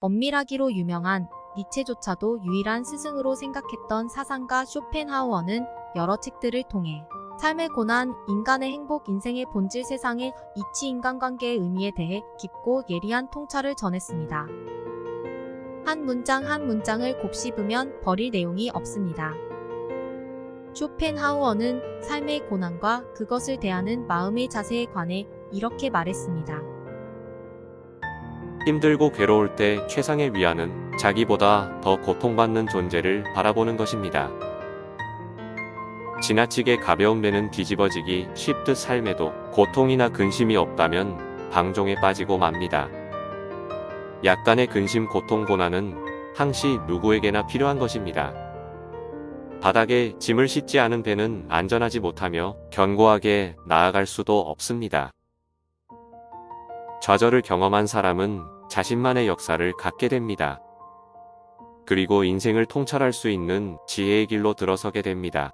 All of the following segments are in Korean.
엄밀하기로 유명한 니체조차도 유일한 스승으로 생각했던 사상가 쇼펜하우어는 여러 책들을 통해 삶의 고난, 인간의 행복, 인생의 본질, 세상의 이치, 인간관계의 의미에 대해 깊고 예리한 통찰을 전했습니다. 한 문장 한 문장을 곱씹으면 버릴 내용이 없습니다. 쇼펜하우어는 삶의 고난과 그것을 대하는 마음의 자세에 관해 이렇게 말했습니다. 힘들고 괴로울 때 최상의 위안은 자기보다 더 고통받는 존재를 바라보는 것입니다. 지나치게 가벼운 배는 뒤집어지기 쉽듯 삶에도 고통이나 근심이 없다면 방종에 빠지고 맙니다. 약간의 근심, 고통, 고난은 항시 누구에게나 필요한 것입니다. 바닥에 짐을 싣지 않은 배는 안전하지 못하며 견고하게 나아갈 수도 없습니다. 좌절을 경험한 사람은 자신만의 역사를 갖게 됩니다. 그리고 인생을 통찰할 수 있는 지혜의 길로 들어서게 됩니다.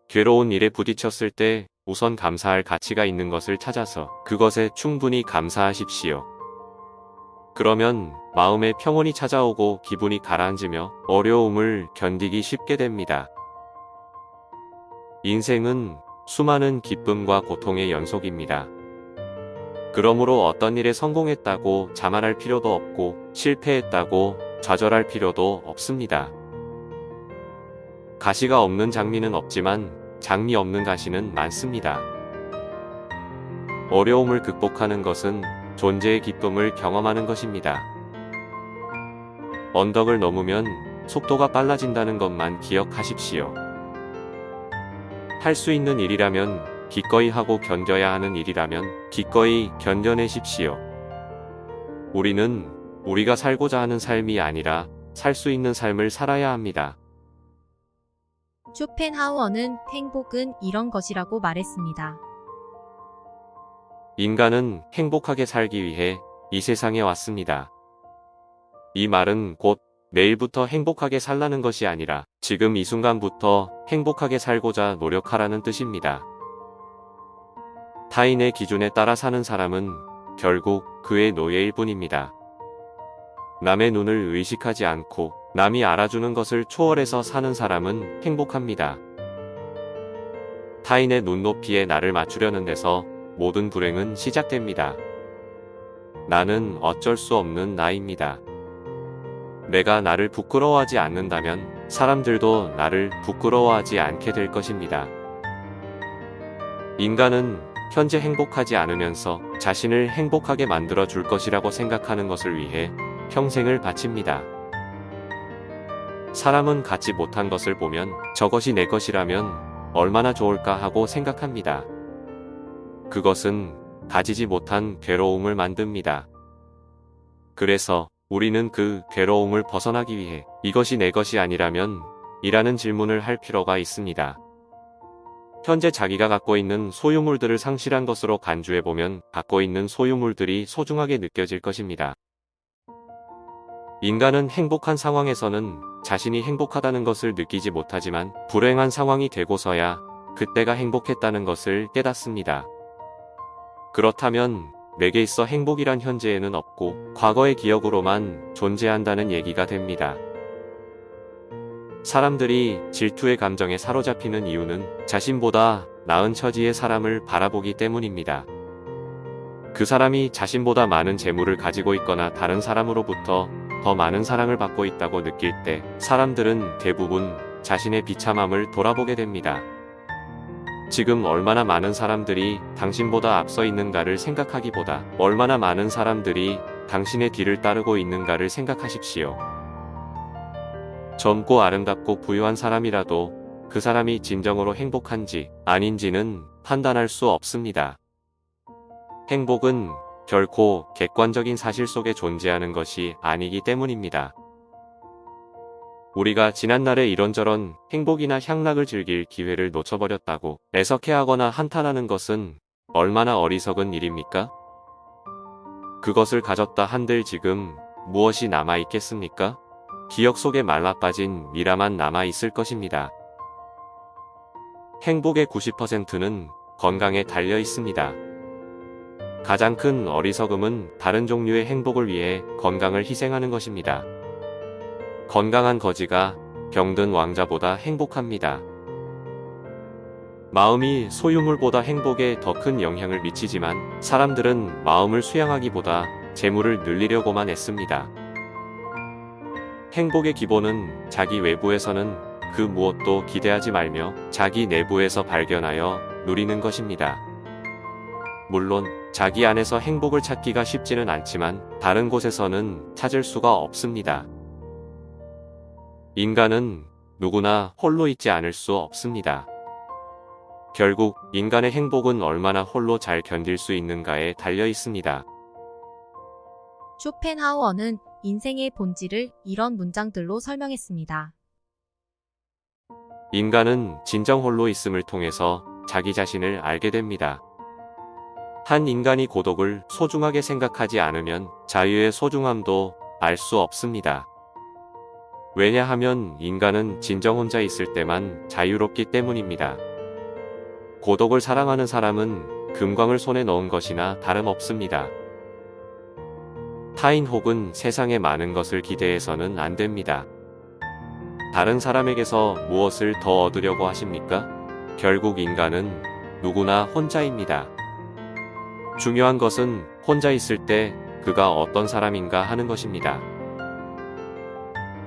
괴로운 일에 부딪혔을 때 우선 감사할 가치가 있는 것을 찾아서 그것에 충분히 감사하십시오. 그러면 마음의 평온이 찾아오고 기분이 가라앉으며 어려움을 견디기 쉽게 됩니다. 인생은 수많은 기쁨과 고통의 연속입니다. 그러므로 어떤 일에 성공했다고 자만할 필요도 없고 실패했다고 좌절할 필요도 없습니다. 가시가 없는 장미는 없지만 장미 없는 가시는 많습니다. 어려움을 극복하는 것은 존재의 기쁨을 경험하는 것입니다. 언덕을 넘으면 속도가 빨라진다는 것만 기억하십시오. 할 수 있는 일이라면 기꺼이 하고 견뎌야 하는 일이라면 기꺼이 견뎌내십시오. 우리는 우리가 살고자 하는 삶이 아니라 살 수 있는 삶을 살아야 합니다. 쇼펜하우어는 행복은 이런 것이라고 말했습니다. 인간은 행복하게 살기 위해 이 세상에 왔습니다. 이 말은 곧 내일부터 행복하게 살라는 것이 아니라 지금 이 순간부터 행복하게 살고자 노력하라는 뜻입니다. 타인의 기준에 따라 사는 사람은 결국 그의 노예일 뿐입니다. 남의 눈을 의식하지 않고 남이 알아주는 것을 초월해서 사는 사람은 행복합니다. 타인의 눈높이에 나를 맞추려는 데서 모든 불행은 시작됩니다. 나는 어쩔 수 없는 나입니다. 내가 나를 부끄러워하지 않는다면 사람들도 나를 부끄러워하지 않게 될 것입니다. 인간은 현재 행복하지 않으면서 자신을 행복하게 만들어 줄 것이라고 생각하는 것을 위해 평생을 바칩니다. 사람은 갖지 못한 것을 보면 저것이 내 것이라면 얼마나 좋을까 하고 생각합니다. 그것은 가지지 못한 괴로움을 만듭니다. 그래서 우리는 그 괴로움을 벗어나기 위해 이것이 내 것이 아니라면 이라는 질문을 할 필요가 있습니다. 현재 자기가 갖고 있는 소유물들을 상실한 것으로 간주해보면 갖고 있는 소유물들이 소중하게 느껴질 것입니다. 인간은 행복한 상황에서는 자신이 행복하다는 것을 느끼지 못하지만 불행한 상황이 되고서야 그때가 행복했다는 것을 깨닫습니다. 그렇다면 내게 있어 행복이란 현재에는 없고 과거의 기억으로만 존재한다는 얘기가 됩니다. 사람들이 질투의 감정에 사로잡히는 이유는 자신보다 나은 처지의 사람을 바라보기 때문입니다. 그 사람이 자신보다 많은 재물을 가지고 있거나 다른 사람으로부터 더 많은 사랑을 받고 있다고 느낄 때 사람들은 대부분 자신의 비참함을 돌아보게 됩니다. 지금 얼마나 많은 사람들이 당신보다 앞서 있는가를 생각하기보다 얼마나 많은 사람들이 당신의 뒤를 따르고 있는가를 생각하십시오. 젊고 아름답고 부유한 사람이라도 그 사람이 진정으로 행복한지 아닌지는 판단할 수 없습니다. 행복은 결코 객관적인 사실 속에 존재하는 것이 아니기 때문입니다. 우리가 지난날에 이런저런 행복이나 향락을 즐길 기회를 놓쳐버렸다고 애석해하거나 한탄하는 것은 얼마나 어리석은 일입니까? 그것을 가졌다 한들 지금 무엇이 남아있겠습니까? 기억 속에 말라빠진 미라만 남아있을 것입니다. 행복의 90%는 건강에 달려 있습니다. 가장 큰 어리석음은 다른 종류의 행복을 위해 건강을 희생하는 것입니다. 건강한 거지가 병든 왕자보다 행복합니다. 마음이 소유물보다 행복에 더 큰 영향을 미치지만 사람들은 마음을 수양하기보다 재물을 늘리려고만 애씁니다. 행복의 기본은 자기 외부에서는 그 무엇도 기대하지 말며 자기 내부에서 발견하여 누리는 것입니다. 물론 자기 안에서 행복을 찾기가 쉽지는 않지만 다른 곳에서는 찾을 수가 없습니다. 인간은 누구나 홀로 있지 않을 수 없습니다. 결국 인간의 행복은 얼마나 홀로 잘 견딜 수 있는가에 달려 있습니다. 쇼펜하우어는 인생의 본질을 이런 문장들로 설명했습니다. 인간은 진정 홀로 있음을 통해서 자기 자신을 알게 됩니다. 한 인간이 고독을 소중하게 생각하지 않으면 자유의 소중함도 알 수 없습니다. 왜냐하면 인간은 진정 혼자 있을 때만 자유롭기 때문입니다. 고독을 사랑하는 사람은 금광을 손에 넣은 것이나 다름없습니다. 타인 혹은 세상의 많은 것을 기대해서는 안 됩니다. 다른 사람에게서 무엇을 더 얻으려고 하십니까? 결국 인간은 누구나 혼자입니다. 중요한 것은 혼자 있을 때 그가 어떤 사람인가 하는 것입니다.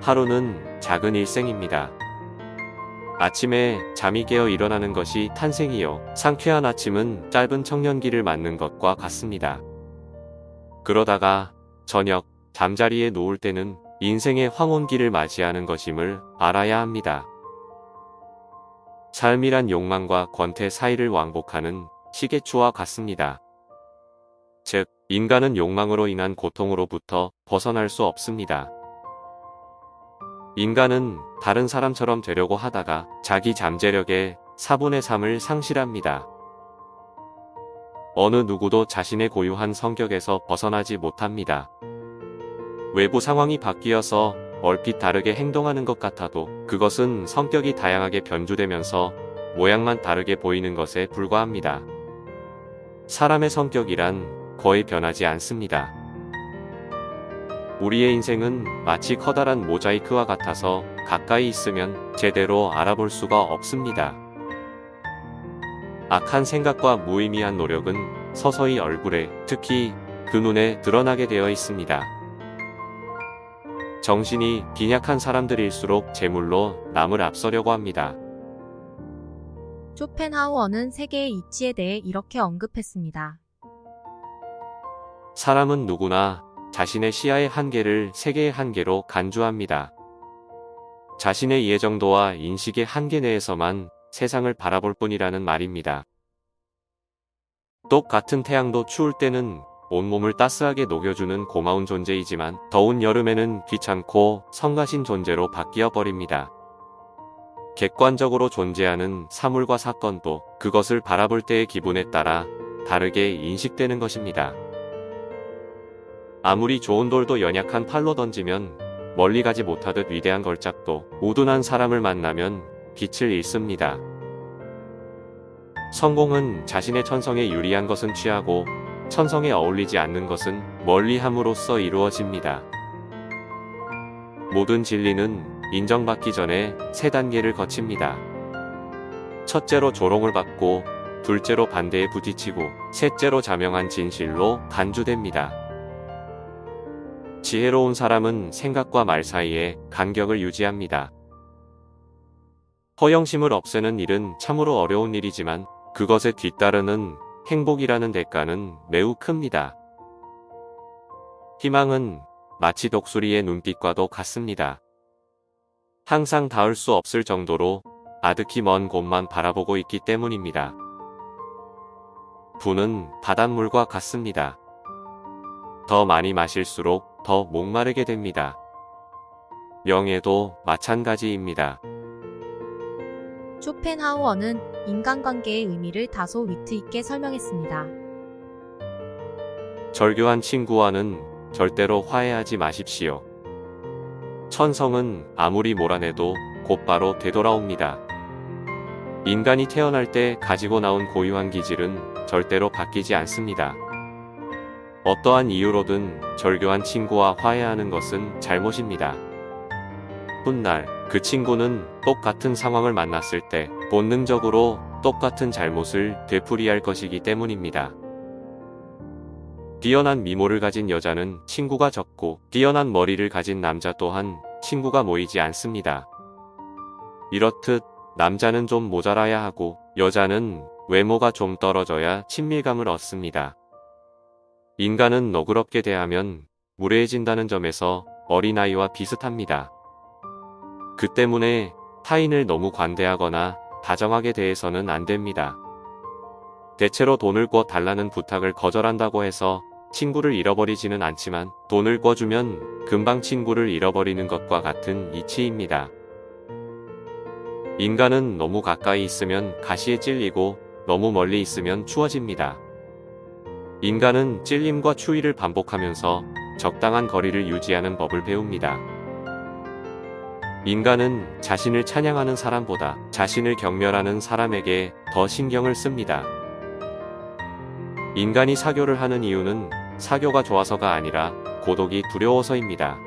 하루는 작은 일생입니다. 아침에 잠이 깨어 일어나는 것이 탄생이요. 상쾌한 아침은 짧은 청년기를 맞는 것과 같습니다. 그러다가 저녁 잠자리에 누울 때는 인생의 황혼기를 맞이하는 것임을 알아야 합니다. 삶이란 욕망과 권태 사이를 왕복하는 시계추와 같습니다. 즉, 인간은 욕망으로 인한 고통으로부터 벗어날 수 없습니다. 인간은 다른 사람처럼 되려고 하다가 자기 잠재력의 4분의 3을 상실합니다. 어느 누구도 자신의 고유한 성격에서 벗어나지 못합니다. 외부 상황이 바뀌어서 얼핏 다르게 행동하는 것 같아도 그것은 성격이 다양하게 변주되면서 모양만 다르게 보이는 것에 불과합니다. 사람의 성격이란 거의 변하지 않습니다. 우리의 인생은 마치 커다란 모자이크와 같아서 가까이 있으면 제대로 알아볼 수가 없습니다. 악한 생각과 무의미한 노력은 서서히 얼굴에, 특히 그 눈에 드러나게 되어 있습니다. 정신이 빈약한 사람들일수록 재물로 남을 앞서려고 합니다. 쇼펜하우어는 세계의 이치에 대해 이렇게 언급했습니다. 사람은 누구나 자신의 시야의 한계를 세계의 한계로 간주합니다. 자신의 이해 정도와 인식의 한계 내에서만 세상을 바라볼 뿐이라는 말입니다. 똑같은 태양도 추울 때는 온몸을 따스하게 녹여주는 고마운 존재이지만 더운 여름에는 귀찮고 성가신 존재로 바뀌어 버립니다. 객관적으로 존재하는 사물과 사건도 그것을 바라볼 때의 기분에 따라 다르게 인식되는 것입니다. 아무리 좋은 돌도 연약한 팔로 던지면 멀리 가지 못하듯 위대한 걸작도 우둔한 사람을 만나면 빛을 잃습니다. 성공은 자신의 천성에 유리한 것은 취하고 천성에 어울리지 않는 것은 멀리함으로써 이루어집니다. 모든 진리는 인정받기 전에 3단계를 거칩니다. 첫째로 조롱을 받고, 둘째로 반대에 부딪히고, 셋째로 자명한 진실로 간주됩니다. 지혜로운 사람은 생각과 말 사이에 간격을 유지합니다. 허영심을 없애는 일은 참으로 어려운 일이지만 그것에 뒤따르는 행복이라는 대가는 매우 큽니다. 희망은 마치 독수리의 눈빛과도 같습니다. 항상 닿을 수 없을 정도로 아득히 먼 곳만 바라보고 있기 때문입니다. 부는 바닷물과 같습니다. 더 많이 마실수록 더 목마르게 됩니다. 명예도 마찬가지입니다. 쇼펜하우어는 인간관계의 의미를 다소 위트 있게 설명했습니다. 절교한 친구와는 절대로 화해하지 마십시오. 천성은 아무리 몰아내도 곧바로 되돌아옵니다. 인간이 태어날 때 가지고 나온 고유한 기질은 절대로 바뀌지 않습니다. 어떠한 이유로든 절교한 친구와 화해하는 것은 잘못입니다. 훗날 그 친구는 똑같은 상황을 만났을 때 본능적으로 똑같은 잘못을 되풀이할 것이기 때문입니다. 뛰어난 미모를 가진 여자는 친구가 적고 뛰어난 머리를 가진 남자 또한 친구가 모이지 않습니다. 이렇듯 남자는 좀 모자라야 하고 여자는 외모가 좀 떨어져야 친밀감을 얻습니다. 인간은 너그럽게 대하면 무례해진다는 점에서 어린아이와 비슷합니다. 그 때문에 타인을 너무 관대하거나 다정하게 대해서는 안 됩니다. 대체로 돈을 꿔 달라는 부탁을 거절한다고 해서 친구를 잃어버리지는 않지만 돈을 꿔주면 금방 친구를 잃어버리는 것과 같은 이치입니다. 인간은 너무 가까이 있으면 가시에 찔리고 너무 멀리 있으면 추워집니다. 인간은 찔림과 추위를 반복하면서 적당한 거리를 유지하는 법을 배웁니다. 인간은 자신을 찬양하는 사람보다 자신을 경멸하는 사람에게 더 신경을 씁니다. 인간이 사교를 하는 이유는 사교가 좋아서가 아니라 고독이 두려워서입니다.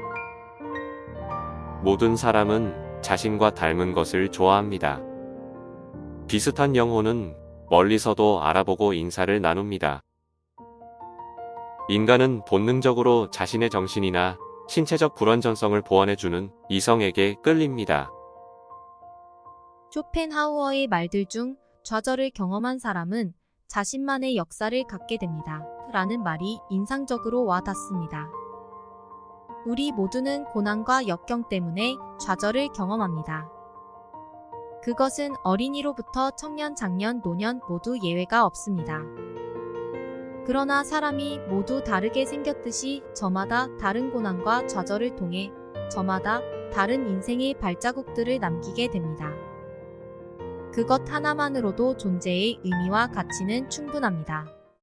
모든 사람은 자신과 닮은 것을 좋아합니다. 비슷한 영혼은 멀리서도 알아보고 인사를 나눕니다. 인간은 본능적으로 자신의 정신이나 신체적 불완전성을 보완해주는 이성에게 끌립니다. 쇼펜하우어의 말들 중 좌절을 경험한 사람은 자신만의 역사를 갖게 됩니다. 라는 말이 인상적으로 와닿습니다. 우리 모두는 고난과 역경 때문에 좌절을 경험합니다. 그것은 어린이로부터 청년, 장년, 노년 모두 예외가 없습니다. 그러나 사람이 모두 다르게 생겼듯이 저마다 다른 고난과 좌절을 통해 저마다 다른 인생의 발자국들을 남기게 됩니다. 그것 하나만으로도 존재의 의미와 가치는 충분합니다.